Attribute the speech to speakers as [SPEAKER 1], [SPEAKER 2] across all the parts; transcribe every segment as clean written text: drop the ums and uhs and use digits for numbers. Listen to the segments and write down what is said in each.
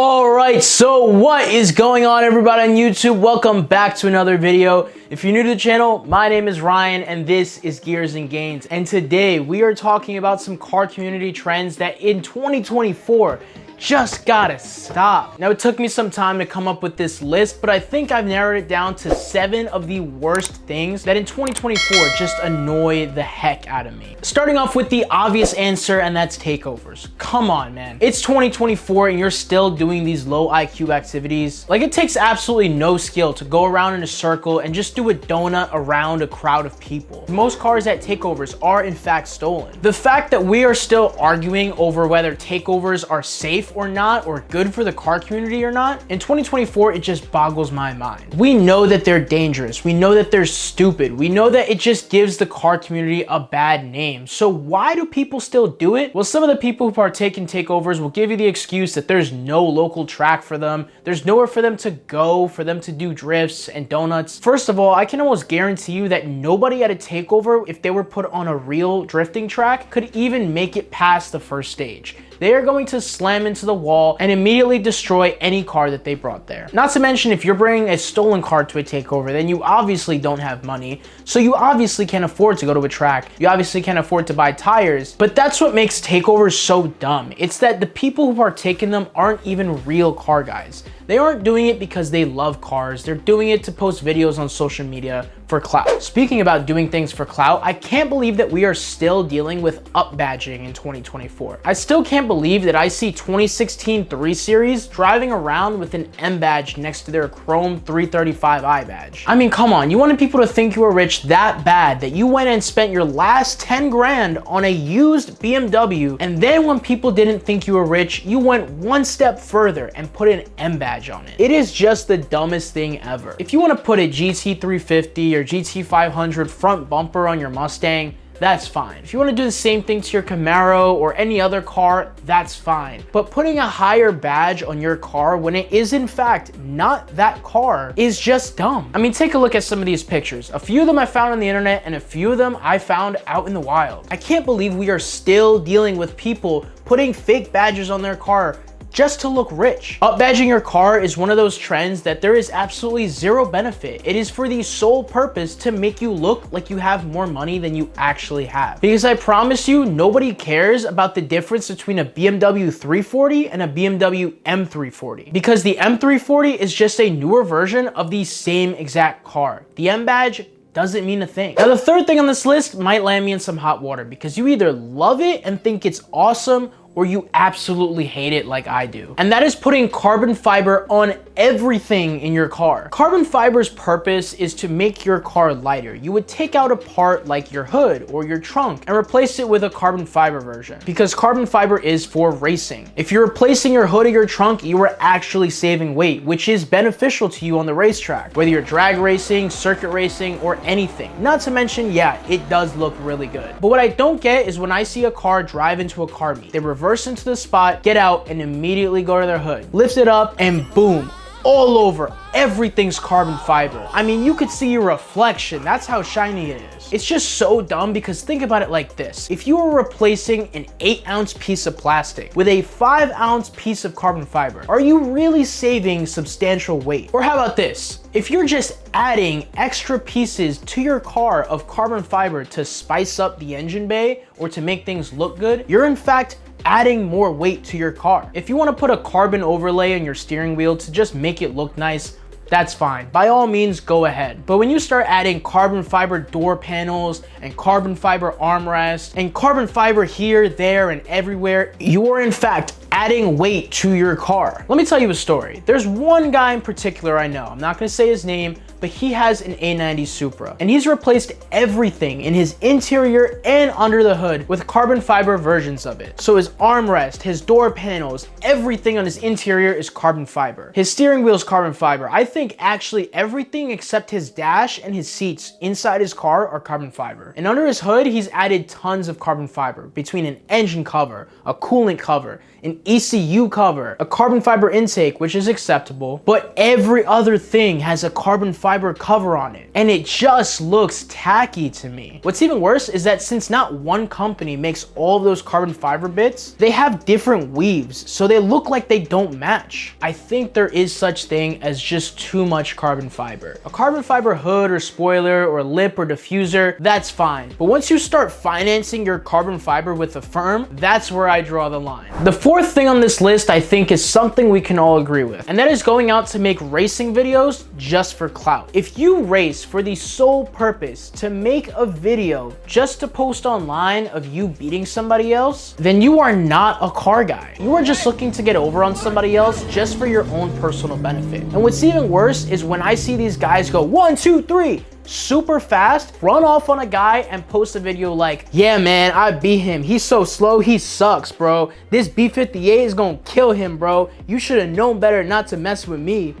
[SPEAKER 1] Alright, so what is going on, everybody on YouTube? Welcome back to another video. If you're new to the channel, my name is Ryan and this is Gears and Gains. And today we are talking about some car community trends that in 2024 just gotta stop. Now, it took me some time to come up with this list, but I think I've narrowed it down to 7 of the worst things that in 2024 just annoy the heck out of me. Starting off with the obvious answer, and that's takeovers. Come on, man. It's 2024 and you're still doing these low IQ activities. Like, it takes absolutely no skill to go around in a circle and just do a donut around a crowd of people. Most cars at takeovers are in fact stolen. The fact that we are still arguing over whether takeovers are safe or not, or good for the car community or not, in 2024, it just boggles my mind. We know that they're dangerous. We know that they're stupid. We know that it just gives the car community a bad name. So why do people still do it? Well, some of the people who partake in takeovers will give you the excuse that there's no local track for them. There's nowhere for them to go, for them to do drifts and donuts. First of all, I can almost guarantee you that nobody at a takeover, if they were put on a real drifting track, could even make it past the first stage. They are going to slam into the wall and immediately destroy any car that they brought there. Not to mention, if you're bringing a stolen car to a takeover, then you obviously don't have money. So you obviously can't afford to go to a track. You obviously can't afford to buy tires. But that's what makes takeovers so dumb. It's that the people who partake in them aren't even real car guys. They aren't doing it because they love cars. They're doing it to post videos on social media for clout. Speaking about doing things for clout, I can't believe that we are still dealing with Upbadging in 2024. I still can't believe that I see 2016 3 Series driving around with an M badge next to their Chrome 335i badge. I mean, come on, you wanted people to think you were rich that bad that you went and spent your last 10 grand on a used BMW, and then when people didn't think you were rich, you went one step further and put an M badge on it. It is just the dumbest thing ever. If you want to put a GT350 or GT500 front bumper on your Mustang, that's fine. If you want to do the same thing to your Camaro or any other car, that's fine. But putting a higher badge on your car when it is in fact not that car is just dumb. I mean, take a look at some of these pictures. A few of them I found on the internet and a few of them I found out in the wild. I can't believe we are still dealing with people putting fake badges on their car just to look rich. Upbadging your car is one of those trends that there is absolutely zero benefit. It is for the sole purpose to make you look like you have more money than you actually have. Because I promise you, nobody cares about the difference between a BMW 340 and a BMW M340. Because the M340 is just a newer version of the same exact car. The M badge doesn't mean a thing. Now, the third thing on this list might land me in some hot water because you either love it and think it's awesome or you absolutely hate it like I do. And that is putting carbon fiber on everything in your car. Carbon fiber's purpose is to make your car lighter. You would take out a part like your hood or your trunk and replace it with a carbon fiber version because carbon fiber is for racing. If you're replacing your hood or your trunk, you are actually saving weight, which is beneficial to you on the racetrack, whether you're drag racing, circuit racing, or anything. Not to mention, yeah, it does look really good. But what I don't get is when I see a car drive into a car meet, they reverse into the spot, get out, and immediately go to their hood. Lift it up, and boom, all over, everything's carbon fiber. I mean, you could see your reflection. That's how shiny it is. It's just so dumb because think about it like this. If you were replacing an 8-ounce piece of plastic with a 5-ounce piece of carbon fiber, are you really saving substantial weight? Or how about this? If you're just adding extra pieces to your car of carbon fiber to spice up the engine bay or to make things look good, you're in fact adding more weight to your car. If you want to put a carbon overlay on your steering wheel to just make it look nice, that's fine. By all means, go ahead. But when you start adding carbon fiber door panels and carbon fiber armrests and carbon fiber here, there, and everywhere, you are in fact adding weight to your car. Let me tell you a story. There's one guy in particular I know. I'm not gonna say his name, but he has an A90 Supra and he's replaced everything in his interior and under the hood with carbon fiber versions of it. So his armrest, his door panels, everything on his interior is carbon fiber. His steering wheel is carbon fiber. I think actually everything except his dash and his seats inside his car are carbon fiber. And under his hood, he's added tons of carbon fiber between an engine cover, a coolant cover, an ECU cover, a carbon fiber intake, which is acceptable, but every other thing has a carbon fiber fiber cover on it, and it just looks tacky to me. What's even worse is that since not one company makes all of those carbon fiber bits, they have different weaves, so they look like they don't match. I think there is such thing as just too much carbon fiber. A carbon fiber hood or spoiler or lip or diffuser, that's fine. But once you start financing your carbon fiber with a firm, that's where I draw the line. The fourth thing on this list I think is something we can all agree with, and that is going out to make racing videos just for clout. If you race for the sole purpose to make a video just to post online of you beating somebody else, then you are not a car guy. You are just looking to get over on somebody else just for your own personal benefit. And what's even worse is when I see these guys go 1, 2, 3 super fast, run off on a guy and post a video like, yeah man, I beat him, he's so slow, he sucks bro, this B58 is gonna kill him bro, you should have known better not to mess with me.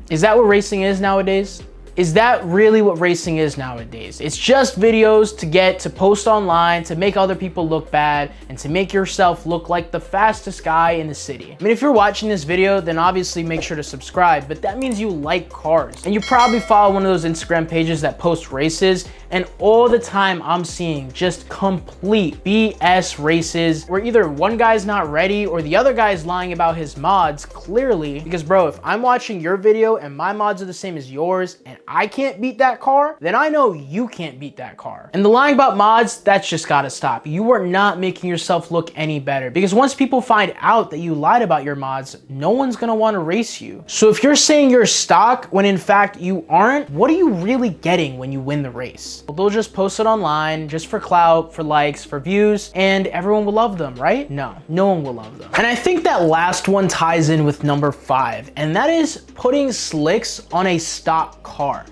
[SPEAKER 1] Is that what racing is nowadays? Is that really what racing is nowadays? It's just videos to post online, to make other people look bad, and to make yourself look like the fastest guy in the city. I mean, if you're watching this video, then obviously make sure to subscribe, but that means you like cars. And you probably follow one of those Instagram pages that post races, and all the time I'm seeing just complete BS races where either one guy's not ready or the other guy's lying about his mods clearly. Because bro, if I'm watching your video and my mods are the same as yours and I can't beat that car, then I know you can't beat that car. And the lying about mods, that's just gotta stop. You are not making yourself look any better, because once people find out that you lied about your mods, no one's gonna wanna race you. So if you're saying you're stock when in fact you aren't, what are you really getting when you win the race? Well, they'll just post it online just for clout, for likes, for views, and everyone will love them, right? No, no one will love them. And I think that last one ties in with number 5, and that is putting slicks on a stock car.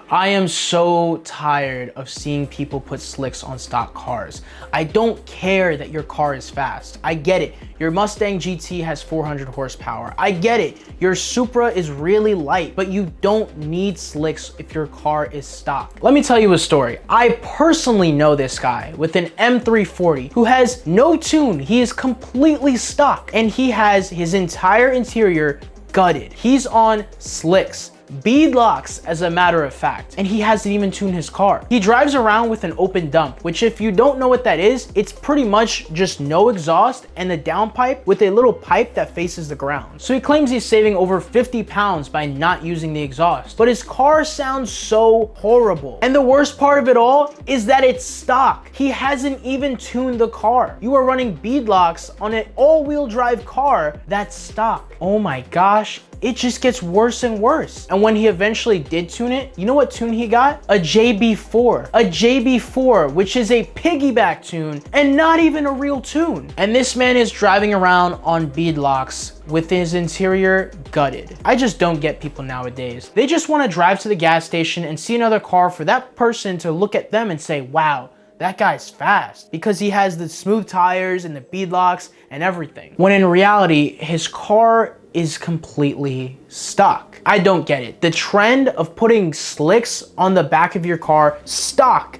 [SPEAKER 1] I am so tired of seeing people put slicks on stock cars. I don't care that your car is fast. I get it. Your Mustang GT has 400 horsepower. I get it. Your Supra is really light, but you don't need slicks if your car is stock. Let me tell you a story. I personally know this guy with an M340 who has no tune. He is completely stock, and he has his entire interior gutted. He's on slicks. Beadlocks, as a matter of fact, and he hasn't even tuned his car. He drives around with an open dump, which if you don't know what that is, it's pretty much just no exhaust and the downpipe with a little pipe that faces the ground. So he claims he's saving over 50 pounds by not using the exhaust, but his car sounds so horrible. And the worst part of it all is that it's stock. He hasn't even tuned the car. You are running beadlocks on an all-wheel drive car that's stock. Oh my gosh, it just gets worse and worse. And when he eventually did tune it, you know what tune he got? A JB4. A JB4, which is a piggyback tune and not even a real tune. And this man is driving around on beadlocks with his interior gutted. I just don't get people nowadays. They just want to drive to the gas station and see another car for that person to look at them and say, wow, that guy's fast, because he has the smooth tires and the beadlocks and everything. When in reality, his car is completely stock. I don't get it. The trend of putting slicks on the back of your car, stock,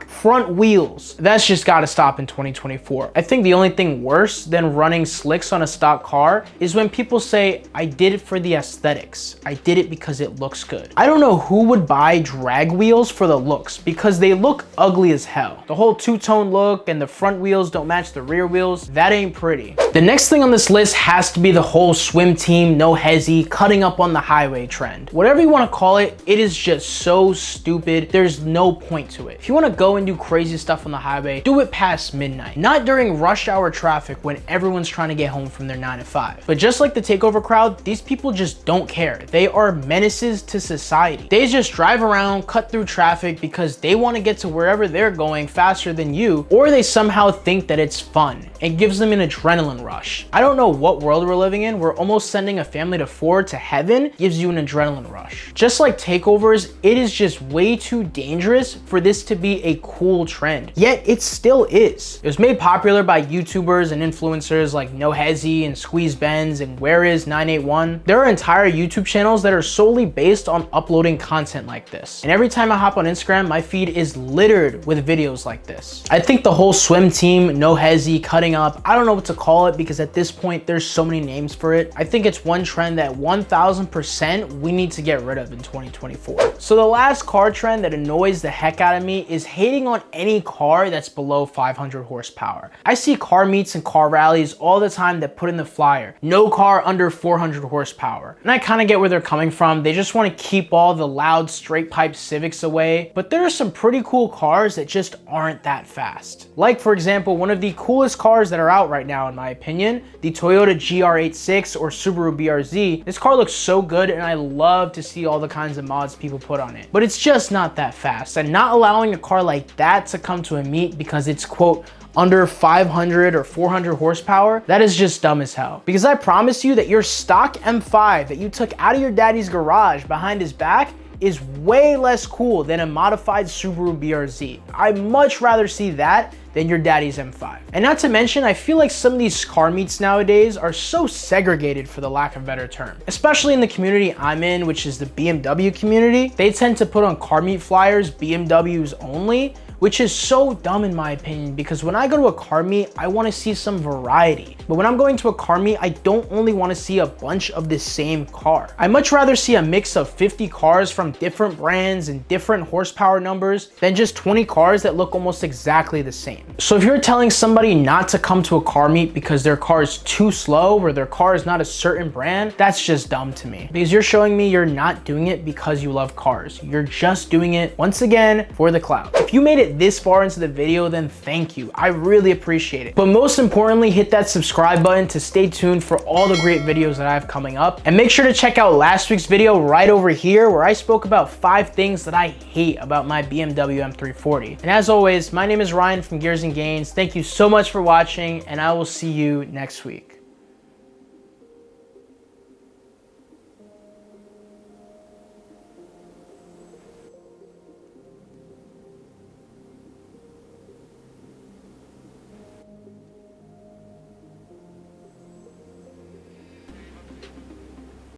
[SPEAKER 1] front wheels, that's just gotta stop in 2024. I think the only thing worse than running slicks on a stock car is when people say, I did it for the aesthetics. I did it because it looks good. I don't know who would buy drag wheels for the looks, because they look ugly as hell. The whole two-tone look and the front wheels don't match the rear wheels, that ain't pretty. The next thing on this list has to be the whole swim team, no hezzy, cutting up on the highway trend. Whatever you want to call it, it is just so stupid. There's no point to it. If you want to go and do crazy stuff on the highway, do it past midnight, not during rush hour traffic when everyone's trying to get home from their 9 to 5. But just like the takeover crowd, these people just don't care. They are menaces to society. They just drive around, cut through traffic because they want to get to wherever they're going faster than you, or they somehow think that it's fun. It gives them an adrenaline rush. I don't know what world we're living in where almost sending a family to 4 to heaven gives you an adrenaline rush. Just like takeovers, it is just way too dangerous for this to be a cool trend. Yet it still is. It was made popular by YouTubers and influencers like No Hezzy and Squeeze Benz and Where Is 981. There are entire YouTube channels that are solely based on uploading content like this. And every time I hop on Instagram, my feed is littered with videos like this. I think the whole swim team, No Hezzy, cutting coming up. I don't know what to call it because at this point there's so many names for it. I think it's one trend that 1000% we need to get rid of in 2024. So the last car trend that annoys the heck out of me is hating on any car that's below 500 horsepower. I see car meets and car rallies all the time that put in the flyer, no car under 400 horsepower. And I kind of get where they're coming from. They just want to keep all the loud straight pipe Civics away, but there are some pretty cool cars that just aren't that fast. Like for example, one of the coolest cars that are out right now in my opinion, the Toyota GR86 or Subaru BRZ. This car looks so good and I love to see all the kinds of mods people put on it, but it's just not that fast. And not allowing a car like that to come to a meet because it's quote under 500 or 400 horsepower, that is just dumb as hell. Because I promise you that your stock M5 that you took out of your daddy's garage behind his back is way less cool than a modified Subaru BRZ. I'd much rather see that than your daddy's M5. And not to mention, I feel like some of these car meets nowadays are so segregated, for the lack of a better term. Especially in the community I'm in, which is the BMW community. They tend to put on car meet flyers, BMWs only, which is so dumb in my opinion, because when I go to a car meet, I want to see some variety. But when I'm going to a car meet, I don't only want to see a bunch of the same car. I much rather see a mix of 50 cars from different brands and different horsepower numbers than just 20 cars that look almost exactly the same. So if you're telling somebody not to come to a car meet because their car is too slow or their car is not a certain brand, that's just dumb to me. Because you're showing me you're not doing it because you love cars. You're just doing it, once again, for the clout. If you made it this far into the video, then thank you. I really appreciate it. But most importantly, hit that subscribe button to stay tuned for all the great videos that I have coming up. And make sure to check out last week's video right over here where I spoke about 5 things that I hate about my BMW M340. And as always, my name is Ryan from Gears and Gains. Thank you so much for watching, and I will see you next week.